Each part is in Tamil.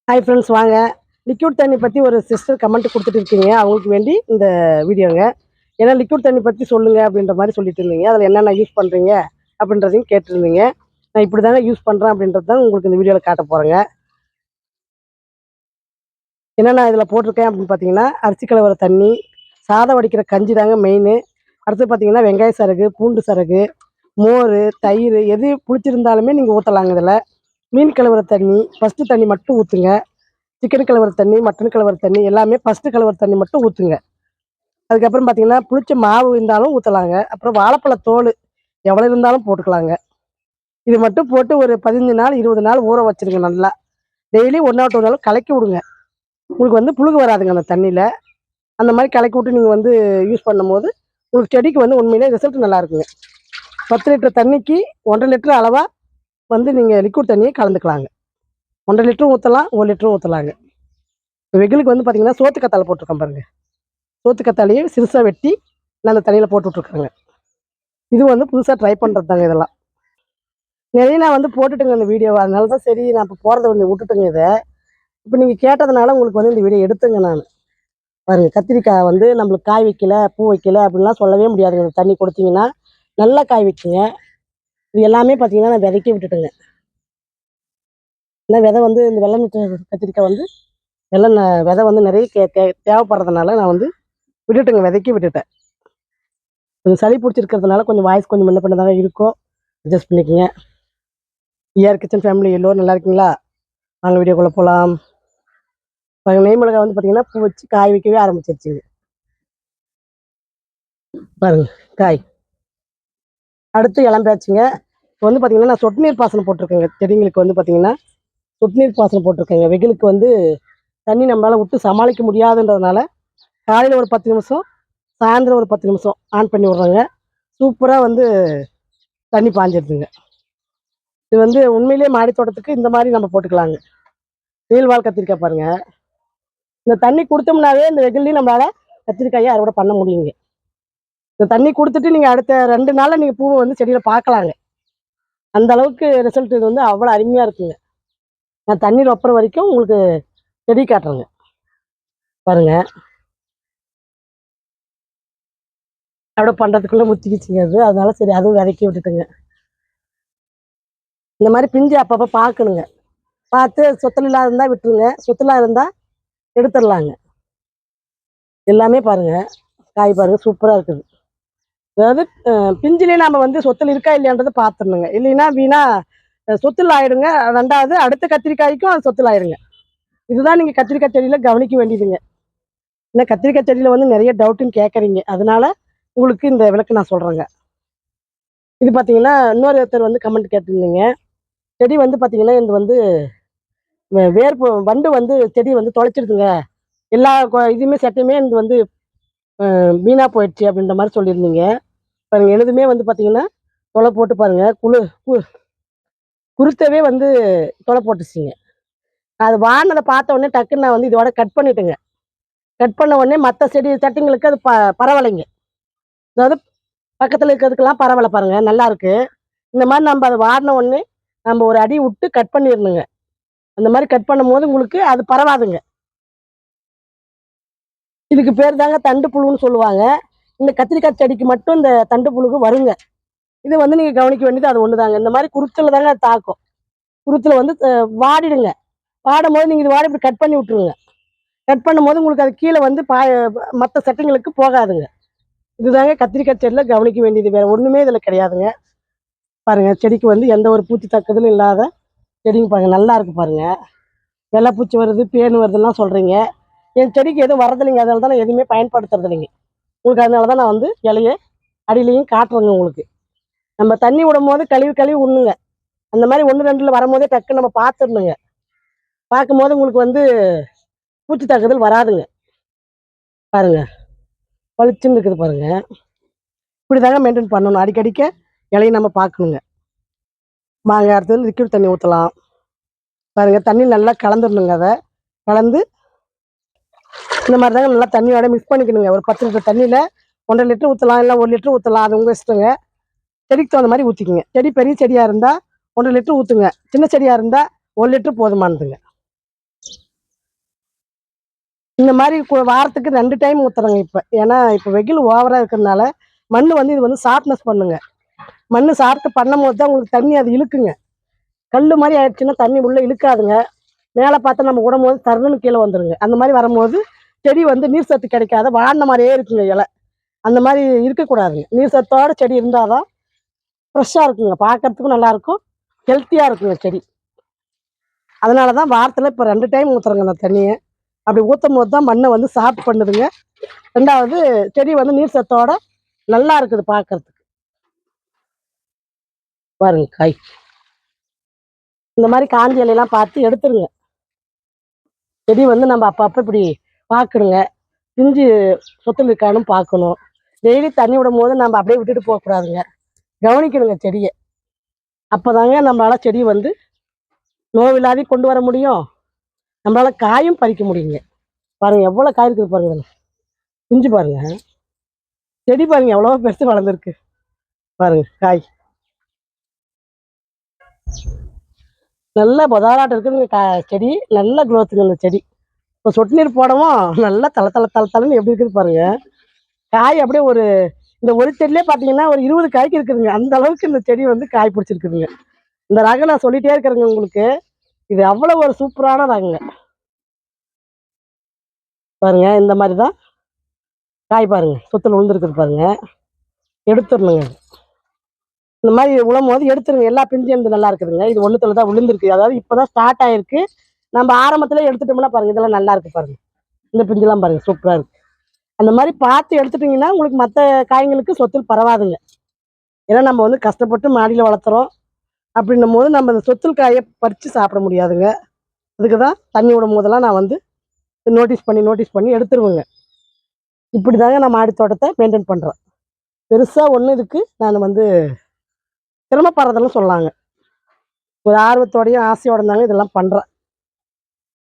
ஹாய் ஃப்ரெண்ட்ஸ், வாங்க. லிக்விட் தண்ணி பற்றி ஒரு சிஸ்டர் கமெண்ட் கொடுத்துட்டு இருக்கீங்க. அவங்களுக்கு வேண்டி இந்த வீடியோங்க. ஏன்னா லிக்விட் தண்ணி பற்றி சொல்லுங்கள் அப்படின்ற மாதிரி சொல்லிட்டு இருந்தீங்க. அதில் என்னென்ன யூஸ் பண்ணுறீங்க அப்படின்றதையும் கேட்டிருந்தீங்க. நான் இப்படி தாங்க யூஸ் பண்ணுறேன் அப்படின்றது தான் உங்களுக்கு இந்த வீடியோவில் காட்ட போகிறேங்க. என்னென்ன இதில் போட்டிருக்கேன் அப்படின்னு பார்த்தீங்கன்னா, அரிசி கழுவுற தண்ணி, சாதம் வடிக்கிற கஞ்சி தாங்க மெயின். அடுத்து பார்த்தீங்கன்னா வெங்காய சரகு, பூண்டு சரகு, மோர், தயிர் எது பிடிச்சிருந்தாலுமே நீங்கள் ஊற்றலாங்க. இதில் மீன் கழுவுற தண்ணி, ஃபஸ்ட்டு தண்ணி மட்டும் ஊற்றுங்க. சிக்கன் கழுவுற தண்ணி, மட்டன் கழுவுற தண்ணி எல்லாமே ஃபஸ்ட்டு கழுவுற தண்ணி மட்டும் ஊற்றுங்க. அதுக்கப்புறம் பார்த்தீங்கன்னா புளிச்ச மாவு இருந்தாலும் ஊற்றலாங்க. அப்புறம் வாழைப்பழ தோல் எவ்வளோ இருந்தாலும் போட்டுக்கலாங்க. இது மட்டும் போட்டு ஒரு 15 நாள் 20 நாள் ஊற வச்சுருங்க. நல்லா டெய்லி 1 நாள் 2 நாள் கலக்கி விடுங்க. உங்களுக்கு வந்து புழுகு வராதுங்க அந்த தண்ணியில். அந்த மாதிரி கலக்கி விட்டு நீங்கள் வந்து யூஸ் பண்ணும்போது உங்களுக்கு செடிக்கு வந்து உண்மையிலே ரிசல்ட் நல்லா இருக்குங்க. 10 லிட்டர் தண்ணிக்கு 1.5 லிட்டர் அளவாக வந்து நீங்கள் லிக்விட் தண்ணியை கலந்துக்கலாங்க. 1.5 லிட்டரும் ஊற்றலாம், 1 லிட்டரும் ஊற்றலாங்க. இப்போ வெயிலுக்கு வந்து பார்த்தீங்கன்னா சோத்து கத்தாழை போட்டிருக்கேன் பாருங்கள். சோத்து கத்தாழையை சிறுசாக வெட்டி நான் அந்த தண்ணியில் போட்டு விட்ருக்கேங்க. இது வந்து புதுசாக ட்ரை பண்ணுறது தாங்க. இதெல்லாம் நிறைய நான் வந்து போட்டுட்டுங்க இந்த வீடியோவை. அதனால தான் சரி நான் இப்போ போகிறத கொஞ்சம் விட்டுட்டுங்க. இதை இப்போ நீங்கள் கேட்டதுனால உங்களுக்கு வந்து இந்த வீடியோ எடுத்துங்க. நான் பாருங்கள், கத்திரிக்காய் வந்து நம்மளுக்கு காய் வைக்கல, பூ வைக்கல அப்படின்லாம் சொல்லவே முடியாதுங்க. இந்த தண்ணி கொடுத்தீங்கன்னா நல்லா காய் வைக்குங்க. இது எல்லாமே பார்த்தீங்கன்னா நான் விதைக்க விட்டுட்டுங்க. ஏன்னா விதை வந்து இந்த வெள்ளை கத்திரிக்காய் வந்து விதை வந்து நிறைய தேவைப்படுறதுனால நான் வந்து விட்டுட்டுங்க, விதைக்கி விட்டுட்டேன். கொஞ்சம் சளி பிடிச்சிருக்கிறதுனால கொஞ்சம் வாய்ஸ் கொஞ்சம் முன்ன பின்னதாக இருக்கும். அட்ஜஸ்ட் பண்ணிக்கோங்க. ஏஆர் கிச்சன் ஃபேமிலி எல்லோரும் நல்லா இருக்கீங்களா? வாங்க வீடியோக்குள்ளே போகலாம். நெய் மிளகாய் வந்து பார்த்தீங்கன்னா பூ வச்சு காய் வைக்கவே ஆரம்பிச்சிருச்சுங்க. பாருங்க காய். அடுத்து இளம்பியாச்சுங்க. இப்போ வந்து பார்த்தீங்கன்னா நான் சொட்டு நீர் பாசனம் போட்டிருக்கேங்க. செடிங்களுக்கு வந்து பார்த்தீங்கன்னா சொட்டு நீர் பாசனம் போட்டிருக்கேங்க. வெயிலுக்கு வந்து தண்ணி நம்மளால் விட்டு சமாளிக்க முடியாதுன்றதுனால காலையில் ஒரு 10 நிமிஷம், சாயந்தரம் ஒரு 10 நிமிஷம் ஆன் பண்ணி விட்றேங்க. சூப்பராக வந்து தண்ணி பாஞ்சிடுதுங்க. இது வந்து உண்மையிலேயே மாடி தோட்டத்துக்கு இந்த மாதிரி நம்ம போட்டுக்கலாங்க. நீள்வால் கத்திரிக்காய் பாருங்கள். இந்த தண்ணி கொடுத்தோம்னாவே இந்த வெயில்லையும் நம்மளால் கத்திரிக்காயை அறுவடை பண்ண முடியுங்க. இந்த தண்ணி கொடுத்துட்டு நீங்கள் அடுத்த 2 நாளில் நீங்கள் பூவை வந்து செடியில் பார்க்கலாங்க. அந்த அளவுக்கு ரிசல்ட் இது வந்து அவ்வளோ அருமையாக இருக்குங்க. நான் தண்ணீர் ஒப்புற வரைக்கும் உங்களுக்கு செடி காட்டுறேங்க. பாருங்கள், அப்படியே பண்ணுறதுக்குள்ளே முத்திக்கிச்சிங்க அது. அதனால சரி அதுவும் விதைக்கி விட்டுட்டுங்க. இந்த மாதிரி பிஞ்சு அப்பப்போ பார்க்கணுங்க. பார்த்து சொத்தல் இல்லாத இருந்தால் விட்டுருங்க, சொத்தலாக இருந்தால் எடுத்துடலாங்க. எல்லாமே பாருங்கள், காய் பாருங்கள் சூப்பராக இருக்குது. அதாவது பிஞ்சிலே நாம் வந்து சொத்தல் இருக்கா இல்லையான்றதை பார்த்துடணுங்க. இல்லைன்னா வீணாக சொத்தல் ஆகிடுங்க. 2வது அடுத்த கத்திரிக்காய்க்கும் அது சொத்தல் ஆகிடுங்க. இதுதான் நீங்கள் கத்திரிக்காய் செடியில் கவனிக்க வேண்டியதுங்க. ஏன்னா கத்திரிக்காய் செடியில் வந்து நிறைய டவுட்டுன்னு கேட்குறீங்க. அதனால உங்களுக்கு இந்த விளக்கு நான் சொல்கிறேங்க. இது பார்த்தீங்கன்னா இன்னொரு ஒருத்தர் வந்து கமெண்ட் கேட்டிருந்தீங்க. செடி வந்து பார்த்தீங்கன்னா இது வந்து வண்டு வந்து செடி வந்து தொலைச்சிடுதுங்க. எல்லா இதுவுமே சட்டையுமே இது வந்து வீணாக போயிடுச்சு அப்படின்ற மாதிரி சொல்லியிருந்தீங்க. பாருங்கள், எழுதுமே வந்து பார்த்தீங்கன்னா தொலை போட்டு பாருங்கள். குருத்தவே வந்து தொலை போட்டுச்சுங்க. அது வானதை பார்த்த உடனே டக்குன்னு நான் வந்து இதோட கட் பண்ணிட்டேங்க. கட் பண்ண உடனே மற்ற செடி சட்டிங்களுக்கு அது பரவாயில்லைங்க. அதாவது பக்கத்தில் இருக்கிறதுக்கெல்லாம் பரவாயில்ல பாருங்கள், நல்லா இருக்கு. இந்த மாதிரி நம்ம அதை வாடின உடனே நம்ம ஒரு அடி விட்டு கட் பண்ணிடணுங்க. அந்த மாதிரி கட் பண்ணும்போது உங்களுக்கு அது பரவாதுங்க. இதுக்கு பேர் தாங்க தண்டு புழுன்னு சொல்லுவாங்க. இந்த கத்திரிக்காய் செடிக்கு மட்டும் இந்த தண்டு புழுகு வருங்க. இது வந்து நீங்கள் கவனிக்க வேண்டியது அது ஒன்று தாங்க. இந்த மாதிரி குருத்தில் தாங்க அது தாக்கும். குருத்தில் வந்து வாடிடுங்க. வாடும் போது நீங்கள் இது வாடி இப்படி கட் பண்ணி விட்ருங்க. கட் பண்ணும்போது உங்களுக்கு அது கீழே வந்து மற்ற சட்டைங்களுக்கு போகாதுங்க. இதுதாங்க கத்திரிக்காய் செடியில் கவனிக்க வேண்டியது. வேறு ஒன்றுமே இதில் கிடையாதுங்க. பாருங்கள், செடிக்கு வந்து எந்த ஒரு பூச்சி தாக்குதலும் இல்லாத செடிங்க பாருங்கள், நல்லா இருக்கு பாருங்கள். வெள்ளைப்பூச்சி வருது, பேனு வருதுலாம் சொல்கிறீங்க. என் செடிக்கு எதுவும் வரதில்லைங்க. அதனால தான் நான் எதுவுமே பயன்படுத்துறது இல்லைங்க உங்களுக்கு. அதனால தான் நான் வந்து இலையை அடியிலையும் காட்டுறேங்க உங்களுக்கு. நம்ம தண்ணி விடும் போது கழுவி விடணுங்க. அந்த மாதிரி 1 2ல் வரும்போதே டக்குன்னு நம்ம பார்த்துடணுங்க. பார்க்கும்போது உங்களுக்கு வந்து பூச்சி தாக்குதல் வராதுங்க. பாருங்கள், பளிச்சுன்னு இருக்குது பாருங்கள். இப்படி தாங்க மெயின்டைன் பண்ணணும். அடிக்கடிக்க இலையை நம்ம பார்க்கணுங்க. வாங்க அடுத்தது லிக்விட் தண்ணி ஊற்றலாம். பாருங்கள், தண்ணி நல்லா கலந்துடணுங்க. அதை கலந்து இந்த மாதிரி தாங்க நல்லா தண்ணியோட மிக்ஸ் பண்ணிக்கணுங்க. ஒரு 10 லிட்டர் தண்ணியில் 1.5 லிட்டர் ஊற்றலாம், இல்லை 1 லிட்டர் ஊற்றலாம். அது உங்கள் இஷ்டங்க. செடிக்கு தகுந்த மாதிரி ஊற்றிக்குங்க. செடி பெரிய செடியாக இருந்தால் 1.5 லிட்டர் ஊற்றுங்க. சின்ன செடியாக இருந்தால் 1 லிட்டர் போதுமானதுங்க. இந்த மாதிரி வாரத்துக்கு 2 டைம் ஊற்றுறேங்க இப்போ. ஏன்னா இப்போ வெயில் ஓவராக இருக்கிறதுனால மண் வந்து இது வந்து சாஃப்ட்னஸ் பண்ணுங்க. மண் சாப்பிட்டு பண்ணும் போது தான் உங்களுக்கு தண்ணி அது இழுக்குங்க. கல் மாதிரி ஆயிடுச்சுன்னா தண்ணி உள்ளே இழுக்காதுங்க. மேலே பார்த்தா நம்ம விடும்போது தருன்னு கீழே வந்துருங்க. அந்த மாதிரி வரும்போது செடி வந்து நீர் சத்து கிடைக்காத வாழ்ந்த மாதிரியே இருக்குங்க இலை. அந்த மாதிரி இருக்கக்கூடாதுங்க. நீர் சத்தோட செடி இருந்தால் தான் ஃப்ரெஷ்ஷாக இருக்குங்க, பார்க்கறதுக்கும் நல்லாயிருக்கும், ஹெல்த்தியாக இருக்குங்க செடி. அதனால தான் வாரத்தில் இப்போ 2 டைம் ஊற்றுறேங்க அந்த தண்ணியை. அப்படி ஊற்றும் போது தான் மண்ணை வந்து சாஃப்ட் பண்ணுதுங்க. 2வது செடி வந்து நீர் சத்தோட நல்லா இருக்குது பார்க்கறதுக்கு. பாருங்க காய். இந்த மாதிரி காஞ்ச இலையெல்லாம் பார்த்து எடுத்துருங்க. செடி வந்து நம்ம அப்பப்போ இப்படி பார்க்கணுங்க. பிஞ்சு சொத்துல இருக்கான்னு பார்க்கணும். டெய்லி தண்ணி விடும் போது நம்ம அப்படியே விட்டுட்டு போகக்கூடாதுங்க. கவனிக்கணுங்க செடியை. அப்போதாங்க நம்மளால் செடி வந்து நோவில்லாதையும் கொண்டு வர முடியும். நம்மளால் காயும் பறிக்க முடியுங்க. பாருங்கள் எவ்வளோ காய் இருக்குது பாருங்கள். பிஞ்சு பாருங்கள். செடி பாருங்கள் எவ்வளோ பெருசு வளர்ந்துருக்கு பாருங்கள். காய் நல்லா பொதாராட்டம் இருக்குதுங்க. செடி நல்ல க்ரோத்துங்க இந்த செடி. இப்போ சொட்டு நீர் போடவும் நல்லா தலை எப்படி இருக்குது பாருங்க. காய் அப்படியே இந்த ஒரு செடியிலே பார்த்தீங்கன்னா ஒரு 20 காய்க்கு இருக்குதுங்க. அந்த அளவுக்கு இந்த செடி வந்து காய் பிடிச்சிருக்குதுங்க. இந்த ரகம் நான் சொல்லிட்டே இருக்கிறேங்க உங்களுக்கு. இது அவ்வளோ ஒரு சூப்பரான ரகங்க. பாருங்க இந்த மாதிரி தான் காய் பாருங்க சொத்துல விழுந்துருக்குது பாருங்க. எடுத்துடணுங்க. இந்த மாதிரி உழும் போது எடுத்துருங்க. எல்லா பிஞ்சு வந்து நல்லா இருக்குதுங்க. இது ஒன்றுத்துல தான் விழுந்துருக்கு. அதாவது இப்போதான் ஸ்டார்ட் ஆயிருக்கு. நம்ம ஆரம்பத்துல எடுத்துட்டோம்னா பாருங்க இதெல்லாம் நல்லா இருக்கு பாருங்க. இந்த பிஞ்செல்லாம் பாருங்க சூப்பரா இருக்கு. அந்த மாதிரி பார்த்து எடுத்துட்டீங்கன்னா உங்களுக்கு மற்ற காய்களுக்கு சொத்தில் பரவாதுங்க. ஏன்னா நம்ம வந்து கஷ்டப்பட்டு மாடியில் வளர்த்துறோம். அப்படின்னும் போது நம்ம இந்த சொத்தில் காயை பறித்து சாப்பிட முடியாதுங்க. அதுக்கு தான் தண்ணி விடும் போதெல்லாம் நான் வந்து நோட்டீஸ் பண்ணி எடுத்துருவேங்க. இப்படி தாங்க நான் மாடி தோட்டத்தை மெயின்டைன் பண்ணுறேன். பெருசாக ஒன்று இதுக்கு நான் வந்து சிரமப்படுறதெல்லாம் சொல்லாங்க. ஒரு ஆர்வத்தோடையும் ஆசையோட தாங்க இதெல்லாம் பண்ணுறேன்.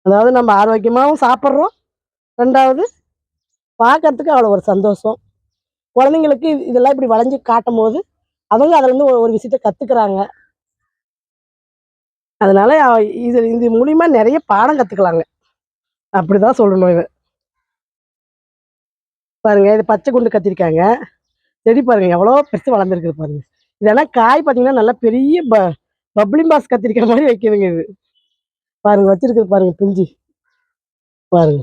அதாவது நம்ம ஆரோக்கியமாகவும் சாப்பிட்றோம். 2வது பார்க்கறதுக்கு அவ்வளோ ஒரு சந்தோஷம். குழந்தைங்களுக்கு இதெல்லாம் இப்படி வளைஞ்சு காட்டும் போது அவங்க அதுலேருந்து ஒரு விஷயத்த கற்றுக்குறாங்க. அதனால இது மூலிமா நிறைய பாடம் கற்றுக்கலாங்க. அப்படி தான் சொல்லணும். இது பாருங்க. இது பச்சை குண்டு கத்திரிக்காங்க. செடி பாருங்க எவ்வளோ பெருசு வளர்ந்துருக்குது பாருங்க. இதெல்லாம் காய் பார்த்தீங்கன்னா நல்லா பெரிய பப்ளிங் பாஸ் கத்திரிக்காய் மாதிரி வைக்குதுங்க. இது பாருங்க வச்சிருக்குது பாருங்க பிஞ்சு பாருங்க.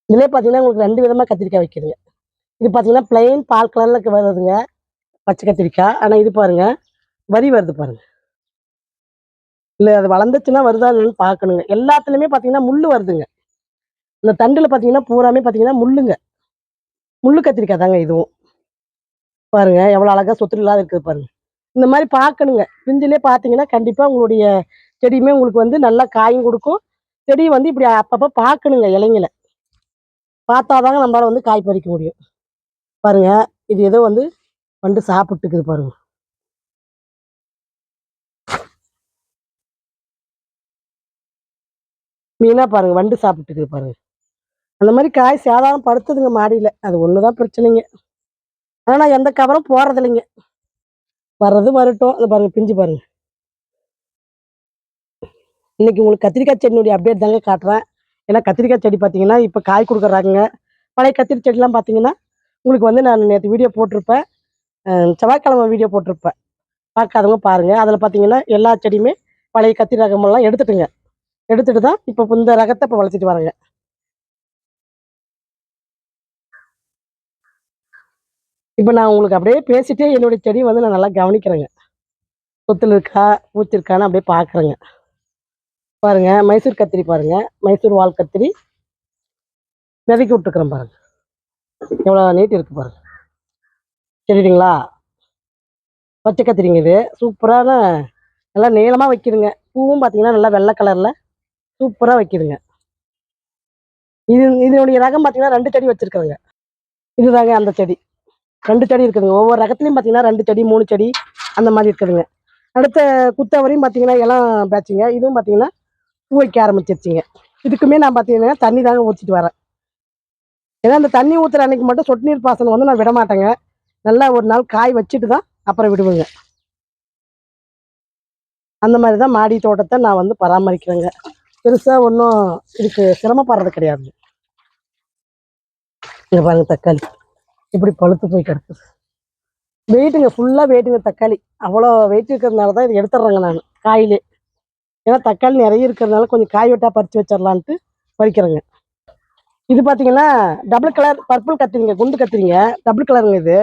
இதுலேயே பார்த்தீங்கன்னா உங்களுக்கு 2 விதமாக கத்திரிக்காய் வைக்குதுங்க. இது பார்த்தீங்கன்னா பிளைன் பால் கலரில் வருதுங்க பச்சை கத்திரிக்காய். ஆனால் இது பாருங்க வரி வருது பாருங்க. இல்லை அது வளர்ந்துச்சுன்னா வருதா இல்லைன்னு பார்க்கணுங்க. எல்லாத்துலேயுமே பார்த்தீங்கன்னா முள் வருதுங்க. இந்த தண்டில் பார்த்தீங்கன்னா பூராமே பார்த்தீங்கன்னா முள்ளு கத்திரிக்காய் தாங்க இதுவும். பாருங்க எவ்வளோ அழகாக சொத்து இல்லாத இருக்குது பாருங்க. இந்த மாதிரி பார்க்கணுங்க. பிஞ்சிலே பார்த்தீங்கன்னா கண்டிப்பாக உங்களுடைய செடியுமே உங்களுக்கு வந்து நல்லா காயும் கொடுக்கும். செடி வந்து இப்படி அப்பப்போ பார்க்கணுங்க. இலைங்கள பார்த்தாதாங்க நம்மளால வந்து காய் பறிக்க முடியும். பாருங்க இது ஏதோ வந்து வண்டு சாப்பிட்டுக்குது பாருங்க. மீனா பாருங்க வண்டு சாப்பிட்டுக்குது பாருங்க. அந்த மாதிரி காய் சாதாரண படுத்துதுங்க மாடியில். அது ஒன்று தான் பிரச்சனைங்க. ஆனால் நான் எந்த கவரும் போடுறதில்லைங்க. வர்றது வரட்டும். அது பாருங்க பிஞ்சு பாருங்க. இன்னைக்கு உங்களுக்கு கத்திரிக்காய் செடியினுடைய அப்டேட் தாங்க காட்டுறேன். ஏன்னா கத்திரிக்காய் செடி பார்த்தீங்கன்னா இப்போ காய் கொடுக்குறாங்க. பழைய கத்திரி செடிலாம் பார்த்தீங்கன்னா உங்களுக்கு வந்து நான் நேற்று வீடியோ போட்டிருப்பேன். செவ்வாய்க்கிழமை வீடியோ போட்டிருப்பேன். பார்க்காதவங்க பாருங்கள். அதில் பார்த்தீங்கன்னா எல்லா செடியுமே பழைய கத்திரி ரகமெல்லாம் எடுத்துட்டுங்க. எடுத்துட்டு தான் இப்போ இந்த ரகத்தை இப்போ வளர்த்திட்டு வரேங்க. இப்போ நான் உங்களுக்கு அப்படியே பேசிட்டே என்னுடைய செடியை வந்து நான் நல்லா கவனிக்கிறேங்க. சொத்துல இருக்கா பூச்சிருக்கான்னு அப்படியே பார்க்குறேங்க. பாருங்க மைசூர் கத்திரி பாருங்க. மைசூர் வால் கத்திரி விதைக்கி விட்டுருக்குறேன் பாருங்க. எவ்வளோ நீட் இருக்கு பாருங்க. சரிங்களா? பச்சை கத்திரிங்க. இது சூப்பரான நல்லா நீளமாக வைக்கிதுங்க. பூவும் பார்த்தீங்கன்னா நல்லா வெள்ளை கலரில் சூப்பராக வைக்கிதுங்க. இதனுடைய ரகம் பார்த்தீங்கன்னா 2 செடி வச்சுருக்குறேங்க. இதுதாங்க அந்த செடி. 2 செடி இருக்குதுங்க. ஒவ்வொரு ரகத்துலையும் பார்த்தீங்கன்னா 2 செடி 3 செடி அந்த மாதிரி இருக்குதுங்க. அடுத்த குத்தவரையும் பார்த்தீங்கன்னா எல்லாம் பேட்சுங்க. இதுவும் பார்த்தீங்கன்னா பூ வைக்க ஆரம்பிச்சிருச்சுங்க. இதுக்குமே நான் பார்த்தீங்கன்னா தண்ணி தாங்க ஊற்றிட்டு வரேன். ஏன்னா அந்த தண்ணி ஊற்றுற அன்னைக்கு மட்டும் சொட்டு நீர் பாசனம் வந்து நான் விட மாட்டேங்க. நல்லா ஒரு நாள் காய் வச்சுட்டு தான் அப்புறம் விடுவேங்க. அந்த மாதிரி தான் மாடி தோட்டத்தை நான் வந்து பராமரிக்கிறேங்க. பெருசாக ஒன்றும் இதுக்கு சிரமப்படுறது கிடையாது. இங்கே பாருங்க தக்காளி இப்படி பழுத்து போய் கிடக்குது. வெயிட்டுங்க, ஃபுல்லாக வெயிட்டுங்க தக்காளி. அவ்வளோ வெயிட் இருக்கிறதுனால தான் இது எடுத்துடுறேங்க நான் காயிலே. ஏன்னா தக்காளி நிறைய இருக்கிறதுனால கொஞ்சம் காய் வெட்டா பறித்து வச்சிடலான்ட்டு பறிக்கிறேங்க. இது பார்த்தீங்கன்னா டபுள் கலர் பர்பிள் கத்திரிங்க, குண்டு கத்திரிங்க, டபுள் கலருங்க இது.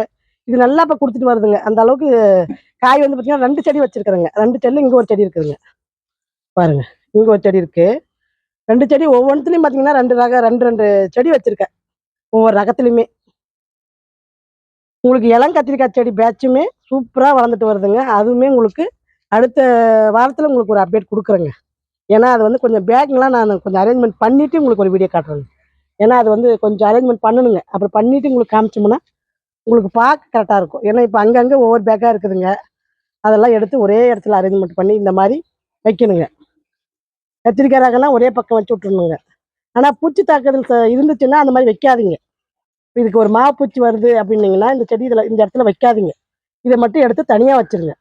இது நல்லா இப்போ கொடுத்துட்டு வருதுங்க. அந்த அளவுக்கு காய் வந்து பார்த்தீங்கன்னா 2 செடி வச்சிருக்கிறேங்க. 2 செடியில் இங்கே ஒரு செடி இருக்குதுங்க. பாருங்க, இங்கே ஒரு செடி இருக்கு. 2 செடி ஒவ்வொன்றுத்துலையும் பார்த்தீங்கன்னா 2 செடி வச்சிருக்கேன். ஒவ்வொரு ரகத்துலையுமே உங்களுக்கு இளங்கத்திரிக்காய் செடி பேட்சுமே சூப்பராக வளர்ந்துட்டு வருதுங்க. அதுவுமே உங்களுக்கு அடுத்த வாரத்தில் உங்களுக்கு ஒரு அப்டேட் கொடுக்குறேங்க. ஏன்னா அது வந்து கொஞ்சம் பேக்லாம் நான் கொஞ்சம் அரேஞ்ச்மெண்ட் பண்ணிவிட்டு உங்களுக்கு ஒரு வீடியோ காட்டுறேங்க. ஏன்னா அது வந்து கொஞ்சம் அரேஞ்ச்மெண்ட் பண்ணணுங்க. அப்புறம் பண்ணிவிட்டு உங்களுக்கு காமிச்சோம்னா உங்களுக்கு பார்க்க கரெக்டாக இருக்கும். ஏன்னா இப்போ அங்கங்கே ஒவ்வொரு பேக்காக இருக்குதுங்க. அதெல்லாம் எடுத்து ஒரே இடத்துல அரேஞ்ச்மெண்ட் பண்ணி இந்த மாதிரி வைக்கணுங்க. கத்திரிக்காய் ரகம்லாம் ஒரே பக்கம் வச்சு விட்ருணுங்க. ஆனால் பூச்சி தாக்குதல் இருந்துச்சுன்னா அந்த மாதிரி வைக்காதீங்க. இதுக்கு ஒரு மாவுப்பூச்சி வருது அப்படின்னீங்கன்னா இந்த செடி இந்த இடத்துல வைக்காதீங்க. இதை மட்டும் எடுத்து தனியாக வச்சுருங்க.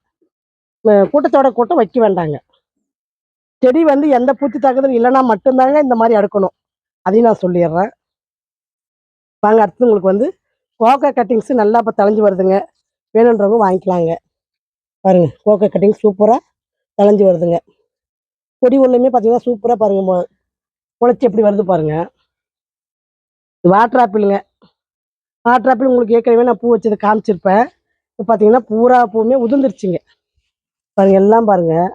கூட்டத்தோட கூட்டம் வைக்க வேண்டாங்க. செடி வந்து எந்த பூச்சி தாக்குதல் இல்லைன்னா மட்டும்தாங்க இந்த மாதிரி அடுக்கணும். அதையும் நான் சொல்லிடுறேன். வாங்க, அடுத்து உங்களுக்கு வந்து கோகோ கட்டிங்ஸு நல்லா இப்போ தளைஞ்சு வருதுங்க. வேணுன்றவங்க வாங்கிக்கலாங்க. பாருங்கள், கோகோ கட்டிங் சூப்பராக தளைஞ்சு வருதுங்க. கொடி ஒன்றுமே பார்த்தீங்கன்னா சூப்பராக பாருங்கள் முளைச்சி எப்படி வருது பாருங்கள். வாட்டர் ஆப்பிளுங்க. வாட்டர் ஆப்பிள் உங்களுக்கு ஏற்கனவே நான் பூ வச்சதை காமிச்சிருப்பேன். இப்போ பார்த்தீங்கன்னா பூரா பூவுமே உதிர்ந்துருச்சுங்க. பாருங்கள், எல்லாம் பாருங்கள்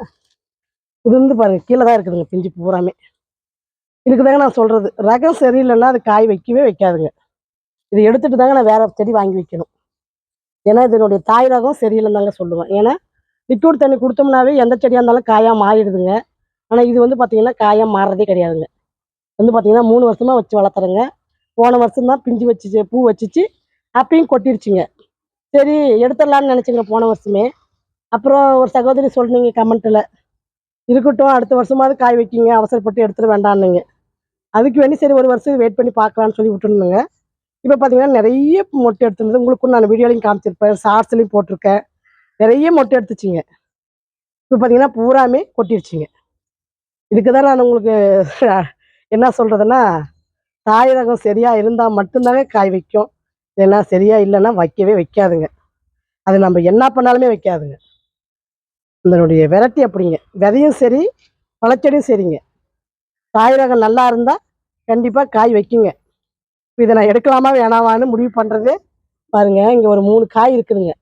உதிர்ந்து பாருங்கள், கீழே தான் இருக்குதுங்க பிஞ்சு பூராமே. இதுக்கு தாங்க நான் சொல்கிறது, ரகம் சரியில்லைன்னா அது காய் வைக்கவே வைக்காதுங்க. இதை எடுத்துகிட்டு தாங்க நான் வேறு செடி வாங்கி வைக்கணும். ஏன்னா இதனுடைய தாய் ரகம் சரியில்லைன்னு தாங்க சொல்லுவேன். ஏன்னா லிக்விட் தண்ணி கொடுத்தோம்னாவே எந்த செடியாக இருந்தாலும் காயாக மாறிடுதுங்க. ஆனால் இது வந்து பார்த்தீங்கன்னா காயாக மாறுறதே கிடையாதுங்க. வந்து பார்த்தீங்கன்னா 3 வருஷமாக வச்சு வளர்த்துறேங்க. போன வருஷம் தான் பிஞ்சு வச்சுச்சு, பூ வச்சுச்சு, அப்பயும் கொட்டிருச்சுங்க. சரி எடுத்துடலான்னு நினச்சிங்க போன வருஷமே. அப்புறம் ஒரு சகோதரி சொன்னீங்க கமெண்ட்டில், இருக்கட்டும் அடுத்த வருஷமாவது காய் வைக்கிங்க, அவசரப்பட்டு எடுத்துட வேண்டான்னுங்க. அதுக்கு வேண்டி சரி ஒரு வருஷம் வெயிட் பண்ணி பார்க்கலான்னு சொல்லி விட்டுருந்தேங்க. இப்போ பார்த்தீங்கன்னா நிறைய மொட்டை எடுத்துருந்தது. உங்களுக்கும் நான் வீடியோலையும் காமிச்சிருப்பேன், ஷார்ட்ஸ்லையும் போட்டிருக்கேன். நிறைய மொட்டை எடுத்துச்சுங்க. இப்போ பார்த்தீங்கன்னா பூராமே கொட்டிருச்சுங்க. இதுக்கு தான் நான் உங்களுக்கு என்ன சொல்கிறதுன்னா, தாய் ரகம் சரியாக இருந்தால் மட்டும்தாங்க காய் வைக்கும். ஏன்னா சரியா இல்லைன்னா வைக்கவே வைக்காதுங்க. அது நம்ம என்ன பண்ணாலுமே வைக்காதுங்க. இதனுடைய வெரைட்டி அப்படிங்க. விதையும் சரி, பழச்செடியும் சரிங்க. தாய் ரகம் நல்லா இருந்தால் கண்டிப்பாக காய் வைக்குங்க. இப்போ இதை நான் எடுக்கலாமா வேணாமான்னு முடிவு பண்ணுறதே பாருங்க. இங்கே ஒரு 3 காய் இருக்குதுங்க.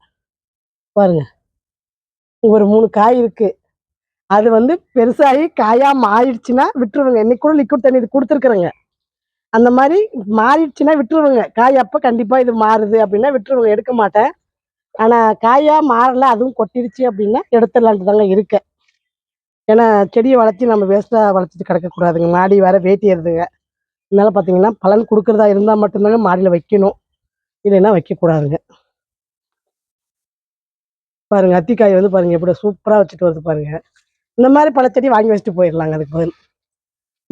பாருங்க, இங்கே ஒரு 3 காய் இருக்குது. அது வந்து பெருசாகி காயாக மாறிடுச்சுன்னா விட்டுருவங்க. இன்னைக்கு கூட லிக்விட் தண்ணி இது கொடுத்துருக்குறேங்க. அந்த மாதிரி மாறிடுச்சுன்னா விட்டுருவங்க. காய் அப்போ கண்டிப்பாக இது மாறுது அப்படின்னா விட்டுருவங்க, எடுக்க மாட்டேன். ஆனால் காயாக மாறலை, அதுவும் கொட்டிருச்சு அப்படின்னா எடுத்துடலான்ட்டு தாங்க இருக்கேன். ஏன்னா செடியை வளர்த்தி நம்ம வேஸ்ட்டாக வளர்த்துட்டு கிடக்கக்கூடாதுங்க. மாடி வேறு வேட்டி ஏறுதுங்க. அதனால பார்த்தீங்கன்னா பலன் கொடுக்குறதா இருந்தால் மட்டும்தாங்க மாடியில் வைக்கணும், இல்லைன்னா வைக்கக்கூடாதுங்க. பாருங்க, அத்திக்காய் வந்து பாருங்க எப்படி சூப்பராக வச்சுட்டு வருது பாருங்க. இந்த மாதிரி பழச்செடி வாங்கி வச்சுட்டு போயிடலாங்க. அதுக்கு பதில்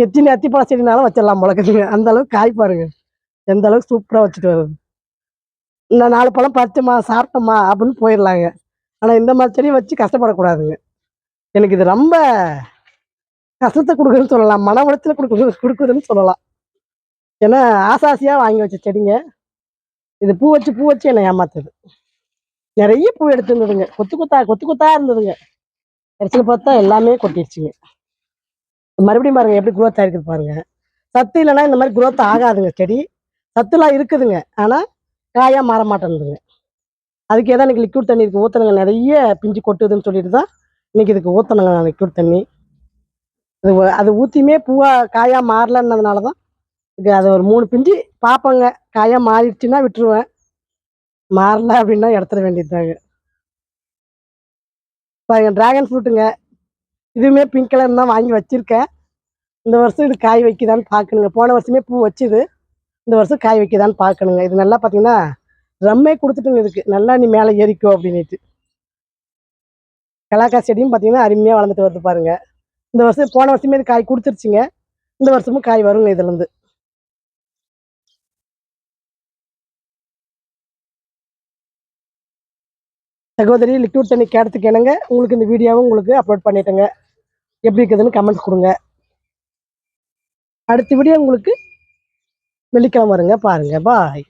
எத்தனை அத்திப்பழ செடினாலும் வச்சிடலாம் முளைக்குதுங்க. அந்த அளவுக்கு காய் பாருங்க எந்த அளவுக்கு சூப்பராக வச்சுட்டு வருது. இந்த 4 பழம் பறிச்சோமா சாப்பிட்டோமா அப்படின்னு போயிடலாங்க. ஆனால் இந்த மாதிரி செடியை வச்சு கஷ்டப்படக்கூடாதுங்க. எனக்கு இது ரொம்ப கஷ்டத்தை கொடுக்குதுன்னு சொல்லலாம், மன உளைச்சல் கொடுக்குதுன்னு சொல்லலாம். ஏன்னா ஆசாசியாக வாங்கி வச்ச செடிங்க இது பூ வச்சு என்னை ஏமாத்துது. நிறைய பூ எடுத்துருந்ததுங்க, கொத்து கொத்தா இருந்ததுங்க. கடைசியில் பார்த்தா எல்லாமே கொட்டிடுச்சுங்க. மறுபடியும் பாருங்க எப்படி குரோத் ஆயிருக்குது பாருங்க. சத்து இல்லைன்னா இந்த மாதிரி குரோத் ஆகாதுங்க செடி. சத்துலாம் இருக்குதுங்க, ஆனால் காயாக மாற மாட்டேங்குதுங்க. அதுக்கு ஏதாவது இன்னைக்கு லிக்விட் தண்ணி இதுக்கு ஊற்றணுங்க. நிறைய பிஞ்சு கொட்டுதுன்னு சொல்லிட்டு தான் இன்னைக்கு இதுக்கு ஊற்றணுங்க நான் லிக்விட் தண்ணி. அது ஊற்றியுமே பூவாக காயாக மாறலன்னதுனால தான் இது. அது ஒரு 3 பிஞ்சு பார்ப்பேங்க, காயாக மாறிடுச்சுன்னா விட்டுருவேன், மாறல அப்படின்னா எடுத்துட வேண்டியதுதாங்க. பாருங்க, டிராகன் ஃப்ரூட்டுங்க. இதுவுமே பிங்க் கலர் தான் வாங்கி வச்சுருக்கேன். இந்த வருஷம் இது காய் வைக்குதான்னு பார்க்கணுங்க. போன வருஷமே பூ வச்சுது, இந்த வருஷம் காய் வைக்குதான்னு பார்க்கணுங்க. இது நல்லா பார்த்தீங்கன்னா ட்ரம்மே கொடுத்துட்டுங்க இதுக்கு, நல்லா நீ மேலே ஏறிக்கோ அப்படின்ட்டு. கலாக்காய் செடியும் பார்த்தீங்கன்னா அருமையாக வளர்ந்துட்டு வருது பாருங்க. இந்த வருஷம் போன வருஷமே இது காய் கொடுத்துருச்சுங்க, இந்த வருஷமும் காய் வருங்க இதுலேருந்து. சகோதரி லிக்விட் தண்ணி கேட்டதுக்கு என்னங்க உங்களுக்கு இந்த வீடியோவும் உங்களுக்கு அப்லோட் பண்ணிட்டேங்க. எப்படி இருக்குதுன்னு கமெண்ட் கொடுங்க. அடுத்த வீடியோ உங்களுக்கு வெள்ளிக்கிழமை வருங்க, பாருங்க. பாய்.